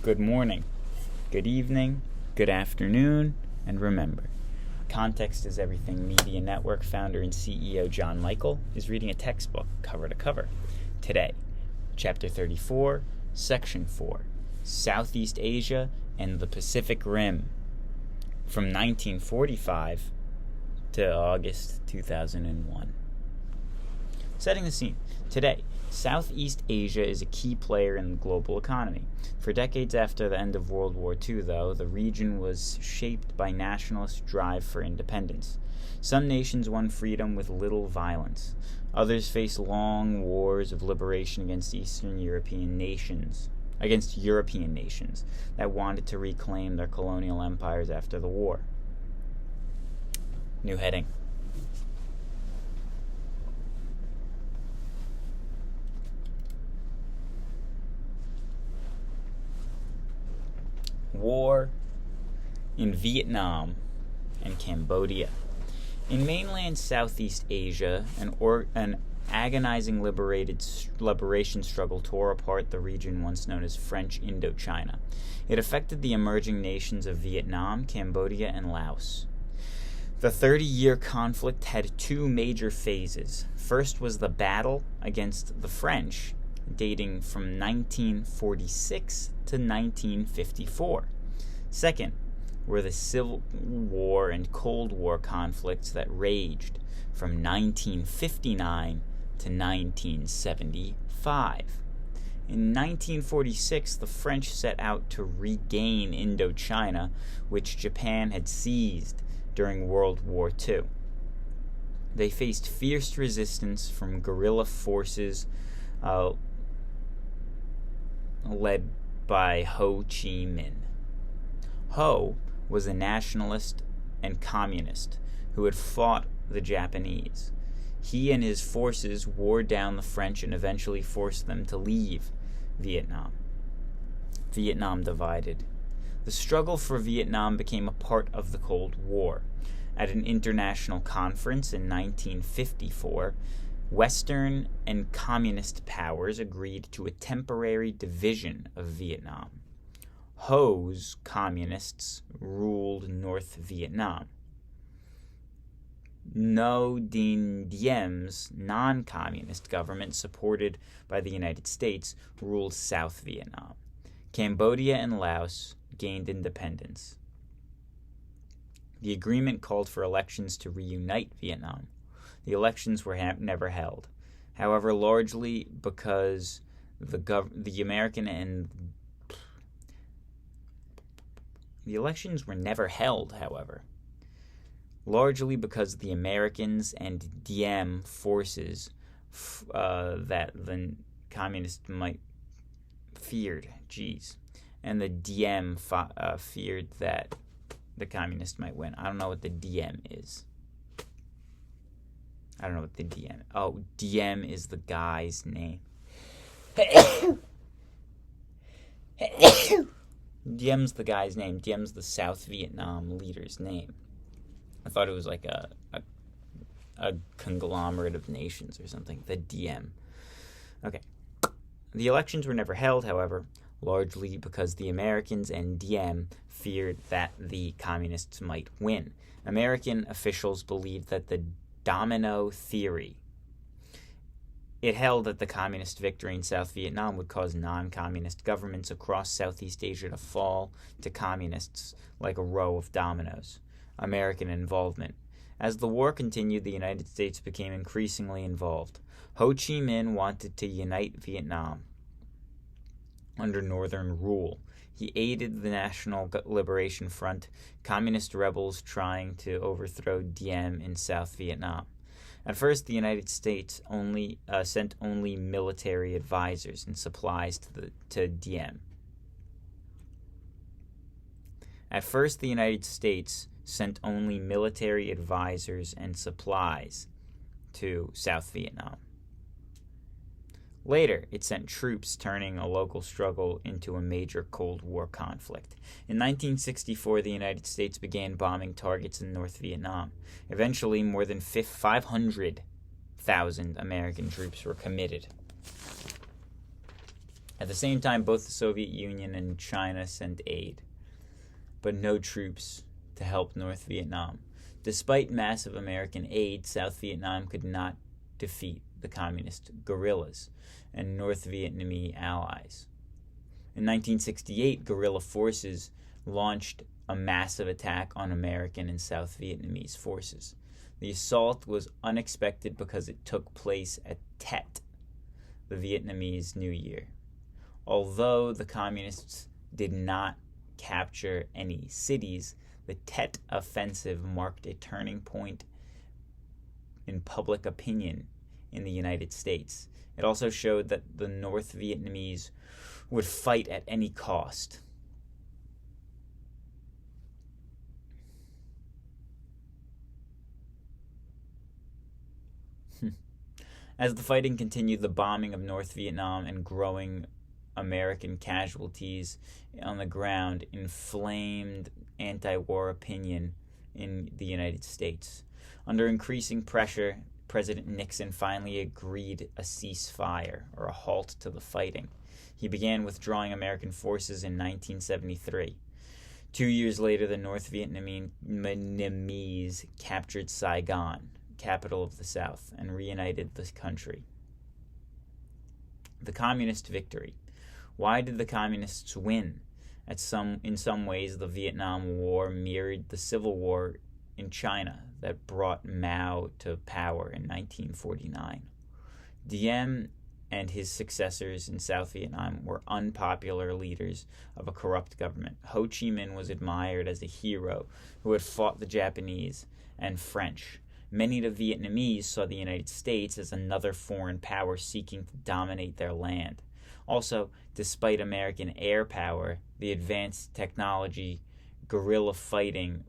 good morning, good evening, good afternoon, and remember, Context is Everything Media Network founder and CEO John Michael is reading a textbook cover to cover. Today, Chapter 34, Section 4, Southeast Asia and the Pacific Rim, from 1945 to August 2001. Setting the scene. Today, Southeast Asia is a key player in the global economy. For decades after the end of World War II, though, the region was shaped by nationalist drive for independence. Some nations won freedom with little violence. Others faced long wars of liberation against European nations that wanted to reclaim their colonial empires after the war. New heading. War in Vietnam and Cambodia. In mainland Southeast Asia, an agonizing liberation struggle tore apart the region once known as French Indochina. It affected the emerging nations of Vietnam, Cambodia, and Laos. The 30-year conflict had two major phases. First was the battle against the French, dating from 1946 to 1954. Second were the Civil War and Cold War conflicts that raged from 1959 to 1975. In 1946, the French set out to regain Indochina, which Japan had seized during World War II. They faced fierce resistance from guerrilla forces led by Ho Chi Minh. Ho was a nationalist and communist who had fought the Japanese. He and his forces wore down the French and eventually forced them to leave Vietnam. Vietnam divided. The struggle for Vietnam became a part of the Cold War. At an international conference in 1954, Western and communist powers agreed to a temporary division of Vietnam. Ho's communists ruled North Vietnam. Ngo Dinh Diem's non-communist government, supported by the United States, ruled South Vietnam. Cambodia and Laos gained independence. The agreement called for elections to reunite Vietnam. The elections were never held. However, largely because the elections were never held, largely because the Americans and Diem forces that the communists might feared. And the Diem feared that the communists might win. I don't know what the Diem is. Oh, Diem is the guy's name. Diem's the guy's name. Diem's the South Vietnam leader's name. I thought it was like a conglomerate of nations or something. The Diem. Okay. The elections were never held, however, largely because the Americans and Diem feared that the communists might win. American officials believed that the domino theory. It held that the communist victory in South Vietnam would cause non-communist governments across Southeast Asia to fall to communists like a row of dominoes. American involvement. As the war continued, the United States became increasingly involved. Ho Chi Minh wanted to unite Vietnam under Northern rule. He aided the National Liberation Front, communist rebels trying to overthrow Diem in South Vietnam. At first, the United States sent only military advisors and supplies to Diem. At first, the United States sent only military advisors and supplies to South Vietnam. Later, it sent troops, turning a local struggle into a major Cold War conflict. In 1964, the United States began bombing targets in North Vietnam. Eventually, more than 500,000 American troops were committed. At the same time, both the Soviet Union and China sent aid, but no troops to help North Vietnam. Despite massive American aid, South Vietnam could not defeat the communist guerrillas and North Vietnamese allies. In 1968, guerrilla forces launched a massive attack on American and South Vietnamese forces. The assault was unexpected because it took place at Tet, the Vietnamese New Year. Although the communists did not capture any cities, the Tet offensive marked a turning point in public opinion in the United States. It also showed that the North Vietnamese would fight at any cost. As the fighting continued, the bombing of North Vietnam and growing American casualties on the ground inflamed anti-war opinion in the United States. Under increasing pressure, President Nixon finally agreed a ceasefire, or a halt to the fighting. He began withdrawing American forces in 1973. 2 years later, the North Vietnamese captured Saigon, capital of the South, and reunited the country. The communist victory. Why did the communists win? In some ways, the Vietnam War mirrored the Civil War in China that brought Mao to power in 1949. Diem and his successors in South Vietnam were unpopular leaders of a corrupt government. Ho Chi Minh was admired as a hero who had fought the Japanese and French. Many of the Vietnamese saw the United States as another foreign power seeking to dominate their land. Also, despite American air power, the advanced technology, guerrilla fighting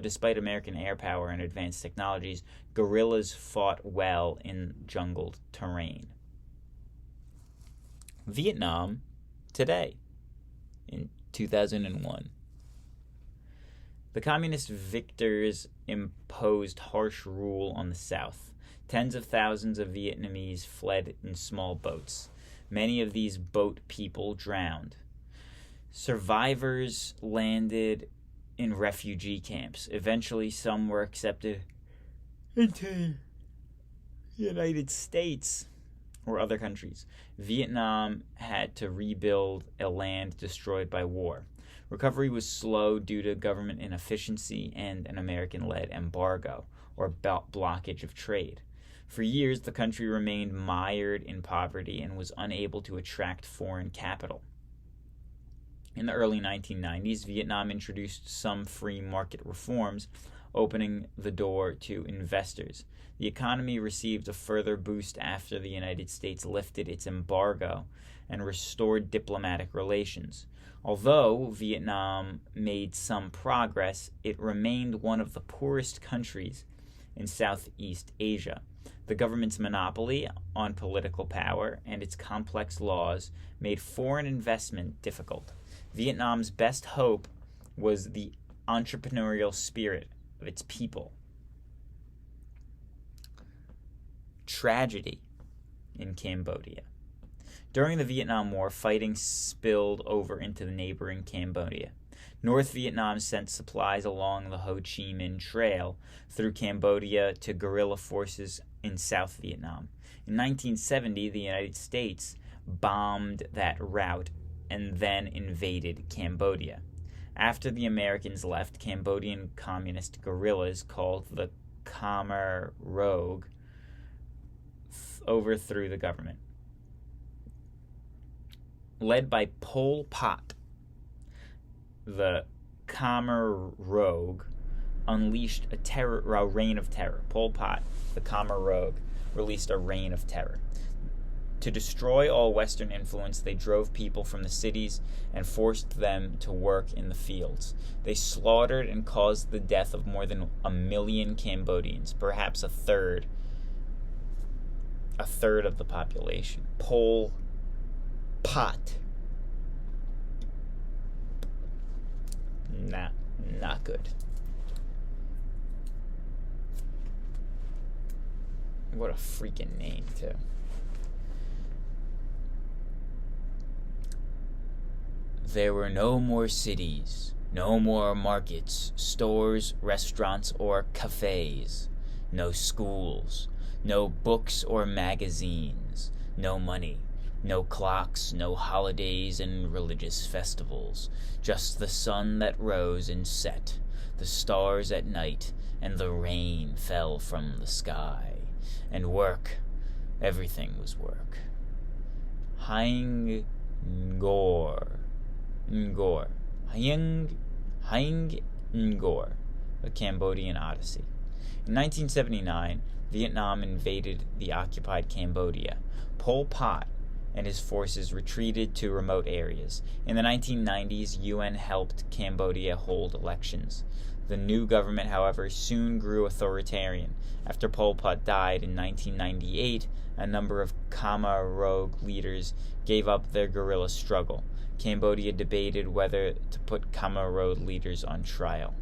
despite American air power and advanced technologies, guerrillas fought well in jungle terrain. Vietnam today, in 2001. The communist victors imposed harsh rule on the South. Tens of thousands of Vietnamese fled in small boats. Many of these boat people drowned. Survivors landed in refugee camps. Eventually, some were accepted into the United States or other countries. Vietnam had to rebuild a land destroyed by war. Recovery was slow due to government inefficiency and an American-led embargo, or blockage of trade. For years, the country remained mired in poverty and was unable to attract foreign capital. In the early 1990s, Vietnam introduced some free market reforms, opening the door to investors. The economy received a further boost after the United States lifted its embargo and restored diplomatic relations. Although Vietnam made some progress, it remained one of the poorest countries in Southeast Asia. The government's monopoly on political power and its complex laws made foreign investment difficult. Vietnam's best hope was the entrepreneurial spirit of its people. Tragedy in Cambodia. During the Vietnam War, fighting spilled over into the neighboring Cambodia. North Vietnam sent supplies along the Ho Chi Minh Trail through Cambodia to guerrilla forces in South Vietnam. In 1970, the United States bombed that route and then invaded Cambodia. After the Americans left, Cambodian communist guerrillas called the Khmer Rouge overthrew the government. Led by Pol Pot, the Khmer Rouge unleashed a reign of terror. Pol Pot, the Khmer Rouge, released a reign of terror. To destroy all Western influence, they drove people from the cities and forced them to work in the fields. They slaughtered and caused the death of more than 1 million Cambodians, perhaps a third of the population. Pol Pot. Not good. What a freaking name, too. There were no more cities, no more markets, stores, restaurants, or cafes, no schools, no books or magazines, no money, no clocks, no holidays and religious festivals, just the sun that rose and set, the stars at night, and the rain fell from the sky. And work, everything was work. Haing Ngor, Haing Ngor, A Cambodian Odyssey. In 1979, Vietnam invaded the occupied Cambodia. Pol Pot and his forces retreated to remote areas. In the 1990s, UN helped Cambodia hold elections. The new government, however, soon grew authoritarian. After Pol Pot died in 1998, a number of Khmer Rouge leaders gave up their guerrilla struggle. Cambodia debated whether to put Khmer Rouge leaders on trial.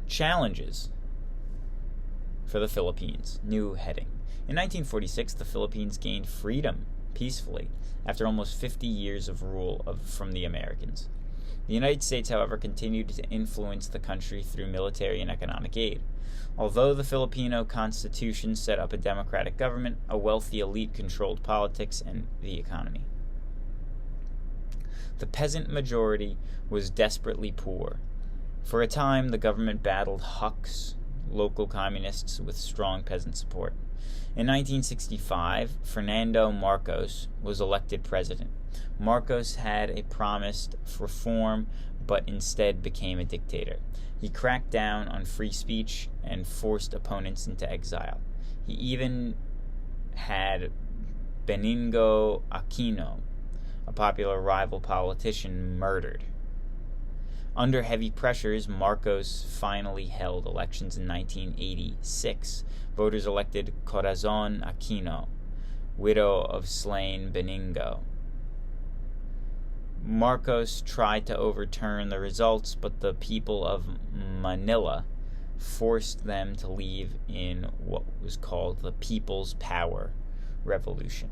Challenges for the Philippines. New heading. In 1946, the Philippines gained freedom peacefully after almost 50 years of rule from the Americans. The United States, however, continued to influence the country through military and economic aid. Although the Filipino Constitution set up a democratic government, a wealthy elite controlled politics and the economy. The peasant majority was desperately poor. For a time, the government battled Huks, local communists with strong peasant support. In 1965, Fernando Marcos was elected president. Marcos had a promised reform, but instead became a dictator. He cracked down on free speech and forced opponents into exile. He even had Benigno Aquino, a popular rival politician, murdered. Under heavy pressures, Marcos finally held elections in 1986. Voters elected Corazon Aquino, widow of slain Benigno. Marcos tried to overturn the results, but the people of Manila forced them to leave in what was called the People's Power Revolution.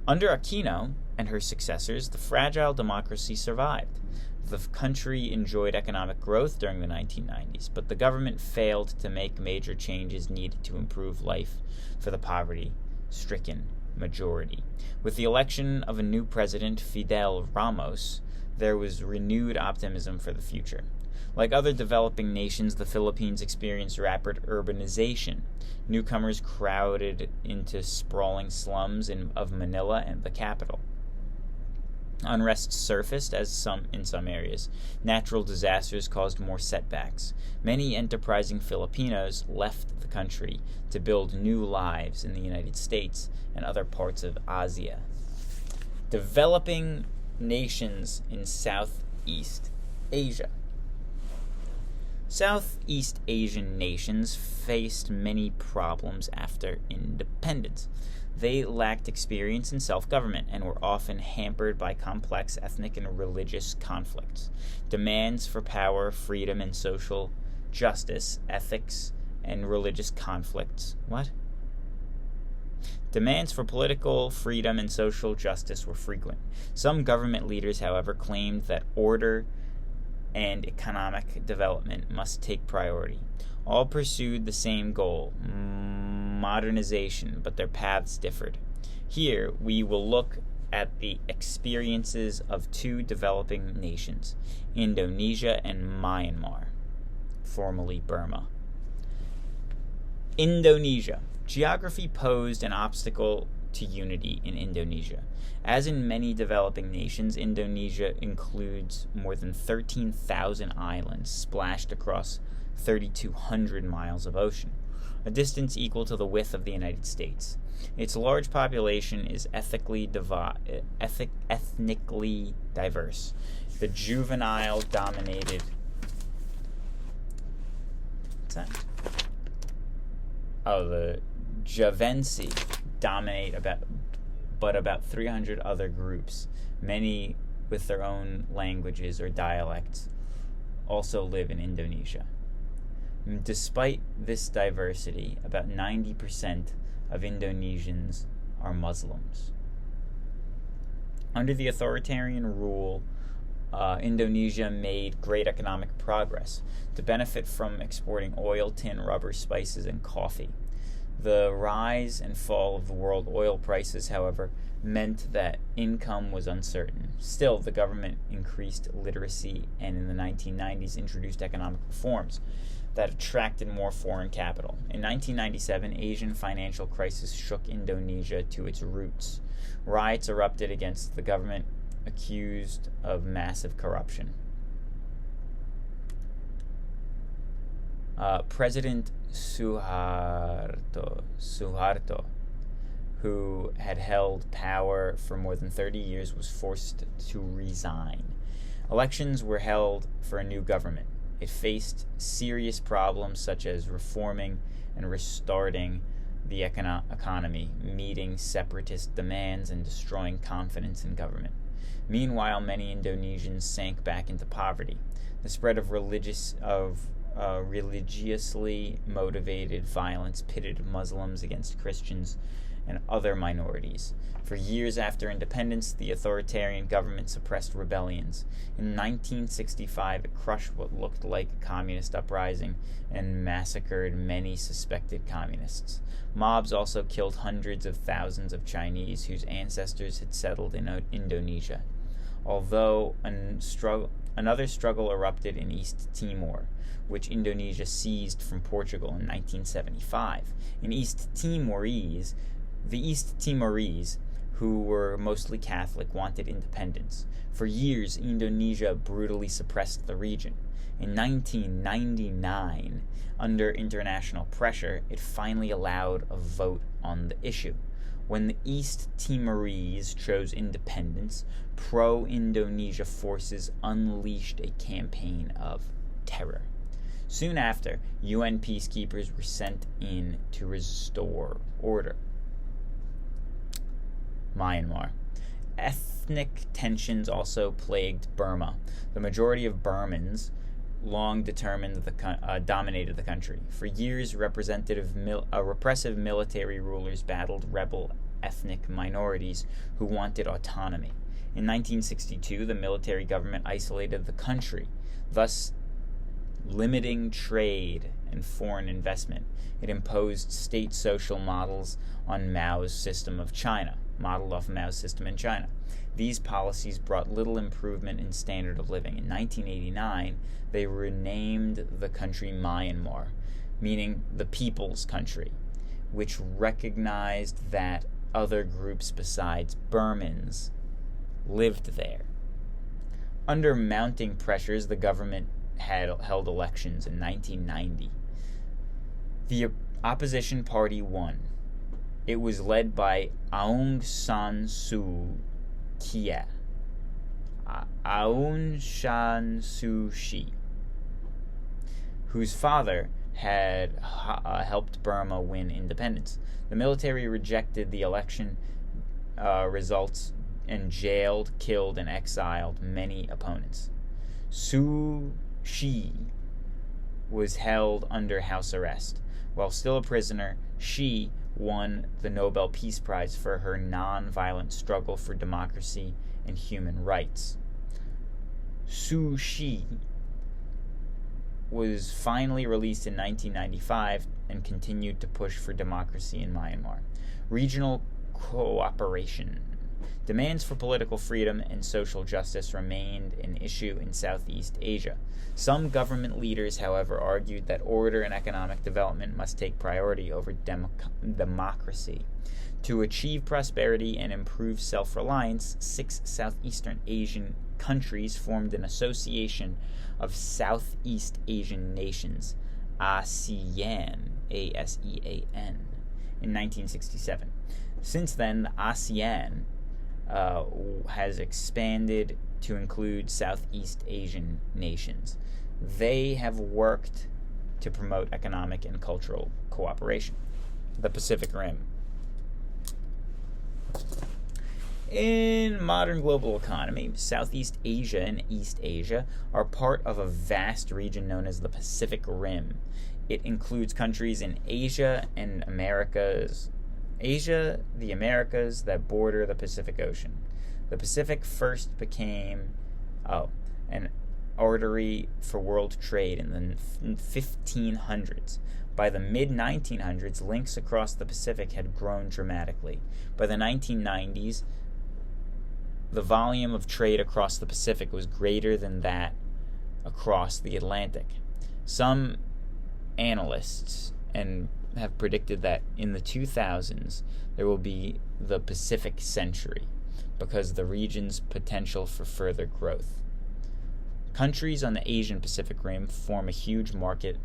Under Aquino and her successors, the fragile democracy survived. The country enjoyed economic growth during the 1990s, but the government failed to make major changes needed to improve life for the poverty-stricken majority. With the election of a new president, Fidel Ramos, there was renewed optimism for the future. Like other developing nations, the Philippines experienced rapid urbanization. Newcomers crowded into sprawling slums of Manila and the capital. Unrest surfaced in some areas. Natural disasters caused more setbacks. Many enterprising Filipinos left the country to build new lives in the United States and other parts of Asia. Developing nations in Southeast Asia. Southeast Asian nations faced many problems after independence. They lacked experience in self-government and were often hampered by complex ethnic and religious conflicts. Demands for power, freedom, and social justice, ethics, and religious conflicts. Demands for political freedom and social justice were frequent. Some government leaders, however, claimed that order and economic development must take priority. All pursued the same goal, modernization, but their paths differed. Here, we will look at the experiences of two developing nations, Indonesia and Myanmar, formerly Burma. Indonesia. Geography posed an obstacle to unity in Indonesia. As in many developing nations, Indonesia includes more than 13,000 islands splashed across 3,200 miles of ocean, a distance equal to the width of the United States. Its large population is ethnically diverse. The juvenile-dominated... What's that? The Javanese dominate about 300 other groups, many with their own languages or dialects, also live in Indonesia. Despite this diversity, about 90% of Indonesians are Muslims. Under the authoritarian rule, Indonesia made great economic progress to benefit from exporting oil, tin, rubber, spices, and coffee. The rise and fall of the world oil prices, however, meant that income was uncertain. Still, the government increased literacy and in the 1990s introduced economic reforms that attracted more foreign capital. In 1997, Asian financial crisis shook Indonesia to its roots. Riots erupted against the government, accused of massive corruption. President Suharto, who had held power for more than 30 years, was forced to resign. Elections were held for a new government. It faced serious problems such as reforming and restarting the economy, meeting separatist demands, and destroying confidence in government. Meanwhile, many Indonesians sank back into poverty. The spread of religiously motivated violence pitted Muslims against Christians and other minorities. For years after independence, the authoritarian government suppressed rebellions. In 1965, it crushed what looked like a communist uprising and massacred many suspected communists. Mobs also killed hundreds of thousands of Chinese whose ancestors had settled in Indonesia. Although another struggle erupted in East Timor, which Indonesia seized from Portugal in 1975. The East Timorese, who were mostly Catholic, wanted independence. For years, Indonesia brutally suppressed the region. In 1999, under international pressure, it finally allowed a vote on the issue. When the East Timorese chose independence, pro-Indonesia forces unleashed a campaign of terror. Soon after, UN peacekeepers were sent in to restore order. Myanmar. Ethnic tensions also plagued Burma. The majority of Burmans long dominated the country. For years, repressive military rulers battled rebel ethnic minorities who wanted autonomy. In 1962, the military government isolated the country, thus limiting trade and foreign investment. It imposed state social models on Mao's system of China, modeled off Mao's system in China. These policies brought little improvement in standard of living. In 1989, they renamed the country Myanmar, meaning the people's country, which recognized that other groups besides Burmans lived there. Under mounting pressures, the government had held elections in 1990. The opposition party won. It was led by Aung San Suu Kyi, whose father had helped Burma win independence. The military rejected the election results and jailed, killed, and exiled many opponents. Suu Kyi was held under house arrest. While still a prisoner, she won the Nobel Peace Prize for her non-violent struggle for democracy and human rights. Suu Kyi was finally released in 1995 and continued to push for democracy in Myanmar. Regional cooperation. Demands for political freedom and social justice remained an issue in Southeast Asia. Some government leaders, however, argued that order and economic development must take priority over democracy. To achieve prosperity and improve self-reliance, 6 Southeastern Asian countries formed an association of Southeast Asian nations, ASEAN, A-S-E-A-N, in 1967. Since then, the ASEAN has expanded to include Southeast Asian nations. They have worked to promote economic and cultural cooperation. The Pacific Rim. In modern global economy, Southeast Asia and East Asia are part of a vast region known as the Pacific Rim. It includes countries in Asia and Americas Asia, the Americas that border the Pacific Ocean. The Pacific first became an artery for world trade in the 1500s. By the mid-1900s, links across the Pacific had grown dramatically. By the 1990s, the volume of trade across the Pacific was greater than that across the Atlantic. Some analysts have predicted that in the 2000s there will be the Pacific century because of the region's potential for further growth. Countries on the Asian Pacific Rim form a huge market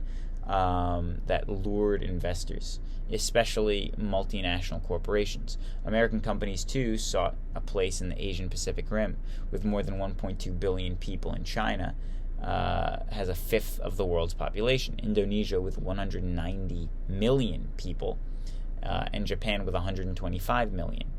that lured investors, especially multinational corporations. American companies, too, sought a place in the Asian Pacific Rim. With more than 1.2 billion people in China, has a fifth of the world's population. Indonesia, with 190 million people, and Japan, with 125 million,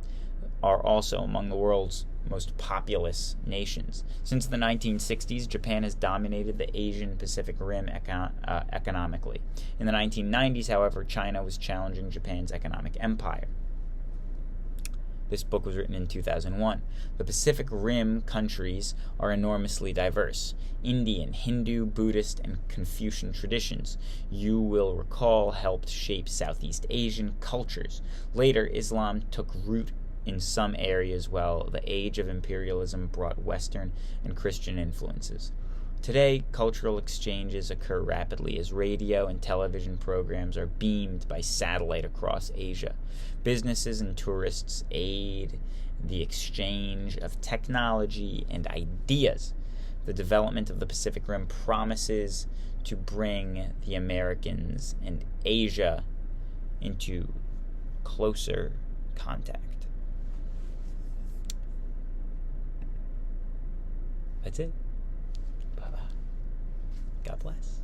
are also among the world's most populous nations. Since the 1960s, Japan has dominated the Asian Pacific Rim economically. In the 1990s, however, China was challenging Japan's economic empire. This book was written in 2001. The Pacific Rim countries are enormously diverse. Indian, Hindu, Buddhist, and Confucian traditions, you will recall, helped shape Southeast Asian cultures. Later, Islam took root in some areas, while the age of imperialism brought Western and Christian influences. Today, cultural exchanges occur rapidly as radio and television programs are beamed by satellite across Asia. Businesses and tourists aid the exchange of technology and ideas. The development of the Pacific Rim promises to bring the Americans and Asia into closer contact. That's it. Bye-bye. God bless.